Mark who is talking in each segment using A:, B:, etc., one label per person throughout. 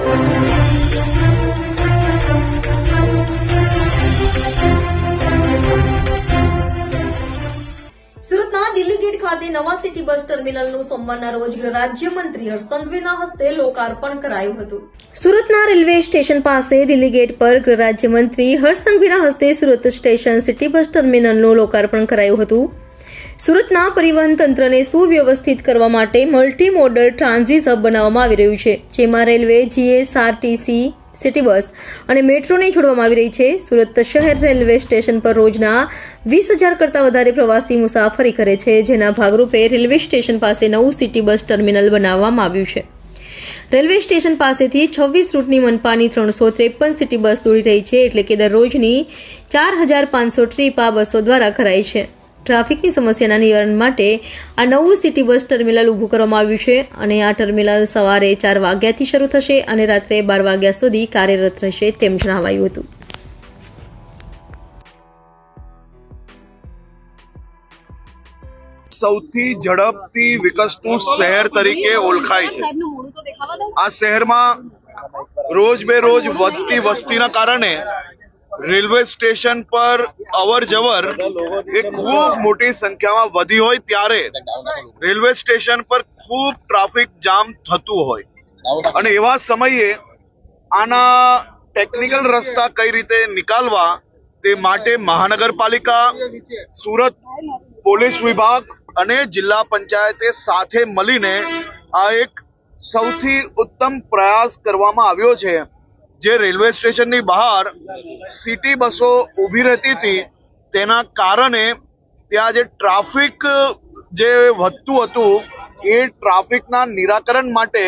A: સુરતના દિલ્હી ગેટ ખાતે નવા સિટી બસ ટર્મિનલનું સોમવારના રોજ રાજ્યમંત્રી હર્ષ સંઘવીના હસ્તે લોકાર્પણ કરાયું હતું। સુરતના રેલવે સ્ટેશન પાસે દિલ્હી ગેટ પર ગૃહ રાજ્યમંત્રી હર્ષ સંઘવીના હસ્તે સુરત સ્ટેશન સિટી બસ ટર્મિનલનું લોકાર્પણ કરાયું હતું। સુરતના પરિવહન તંત્રને સુવ્યવસ્થિત કરવા માટે મલ્ટી મોડલ ટ્રાન્ઝિટ હબ બનાવવામાં આવી રહ્યું છે, જેમાં રેલવે, જીએસઆરટીસી, સિટી બસ અને મેટ્રોને છોડવામાં આવી રહી છે। સુરત શહેર રેલવે સ્ટેશન પર રોજના 20,000 કરતા વધારે પ્રવાસી મુસાફરી કરે છે, જેના ભાગરૂપે રેલવે સ્ટેશન પાસે નવું સિટી બસ ટર્મિનલ બનાવવામાં આવ્યું છે। રેલવે સ્ટેશન પાસેથી 26 રૂટની મનપાની 353 સિટી બસ દોડી રહી છે, એટલે કે દરરોજની 4,500 ટ્રીપ આ બસો દ્વારા કરાય છે। ટ્રાફિકની સમસ્યાના નિવારણ માટે આ નવું સિટી બસ ટર્મિનલ ઊભું કરવામાં આવ્યું છે અને આ ટર્મિનલ સવારે 4 વાગ્યાથી શરૂ થશે અને રાત્રે 12 વાગ્યા સુધી કાર્યરત રહેશે તેમ જણાવાયું હતું।
B: સૌથી ઝડપથી વિકસતું શહેર તરીકે ઓળખાય છે। આ શહેરમાં રોજ બે રોજ વધતી વસ્તીના કારણે રેલવે સ્ટેશન પર અવર જવર એ ખૂબ મોટી સંખ્યામાં વધી હોય ત્યારે રેલવે સ્ટેશન પર ખૂબ ટ્રાફિક જામ થતું હોય અને એવા સમયે આના ટેકનિકલ રસ્તા કઈ રીતે નિકાલવા તે માટે મહાનગરપાલિકા, સુરત પોલીસ વિભાગ અને જિલ્લા પંચાયતે સાથે મળીને આ એક સૌથી ઉત્તમ પ્રયાસ કરવામાં આવ્યો છે। જે રેલવે સ્ટેશનની બહાર સિટી બસો ઊભી રહેતી હતી તેના કારણે ત્યાં જે ટ્રાફિક જે વધતું હતું એ ટ્રાફિકના નિરાકરણ માટે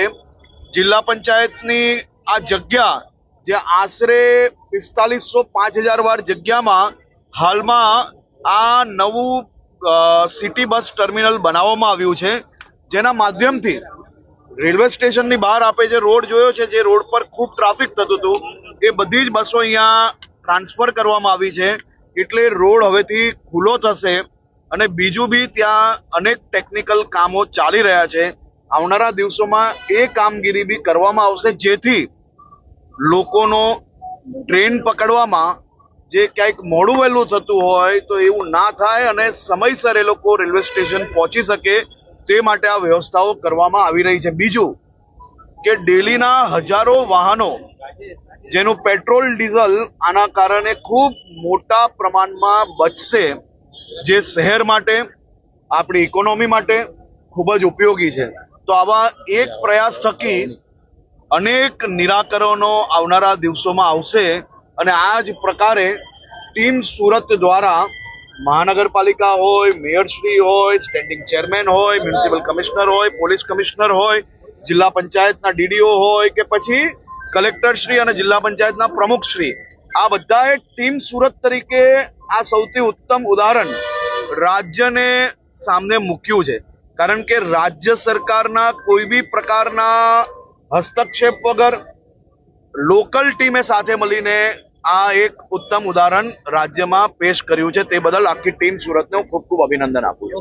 B: જિલ્લા પંચાયતની આ જગ્યા જે આશરે 4500-5000 વાર જગ્યામાં હાલમાં આ નવું સિટી બસ ટર્મિનલ બનાવવામાં આવ્યું છે, જેના માધ્યમથી રેલવે સ્ટેશનની બહાર આપે જે રોડ જોયો છે, જે રોડ પર ખૂબ ટ્રાફિક થતું હતું, એ બધી જ બસો અહીંયા ટ્રાન્સફર કરવામાં આવી છે, એટલે રોડ હવેથી ખુલ્લો થશે અને બીજું બી ત્યાં અનેક ટેકનિકલ કામો ચાલી રહ્યા છે। આવનારા દિવસોમાં એ કામગીરી બી કરવામાં આવશે, જેથી લોકોનો ટ્રેન પકડવામાં જે ક્યાંક મોડું વહેલું થતું હોય તો એવું ના થાય અને સમયસર એ લોકો રેલવે સ્ટેશન પહોંચી શકે તે માટે આ વ્યવસ્થાઓ કરવામાં આવી રહી છે। બીજું કે ડેલીના હજારો વાહનો જેનું પેટ્રોલ ડીઝલ આના કારણે ખૂબ મોટા પ્રમાણમાં બચશે, જે શહેર માટે, આપણી ઇકોનોમી માટે ખૂબ જ ઉપયોગી છે। તો આવા એક પ્રયાસ થકી અનેક નિરાકરણો આવનારા દિવસોમાં આવશે અને આ જ પ્રકારે ટીમ સુરત દ્વારા મહાનગરપાલિકા હોય, મેયરશ્રી હોય, સ્ટેન્ડિંગ ચેરમેન હોય, મ્યુનિસિપલ કમિશનર હોય, પોલીસ કમિશનર હોય, જિલ્લા પંચાયતના ડીડીઓ હોય કે પછી કલેક્ટરશ્રી અને જિલ્લા પંચાયતના પ્રમુખશ્રી, આ બધાએ ટીમ સુરત તરીકે આ સૌથી ઉત્તમ ઉદાહરણ રાજ્યને સામે મૂક્યું છે, કારણ કે રાજ્ય સરકારના કોઈ બી પ્રકારના હસ્તક્ષેપ વગર લોકલ ટીમે સાથે મળીને આ એક ઉત્તમ ઉદાહરણ રાજ્યમાં પેશ કર્યું છે। તે બદલ આખી ટીમ સુરતને હું ખૂબ ખૂબ અભિનંદન આપું છું।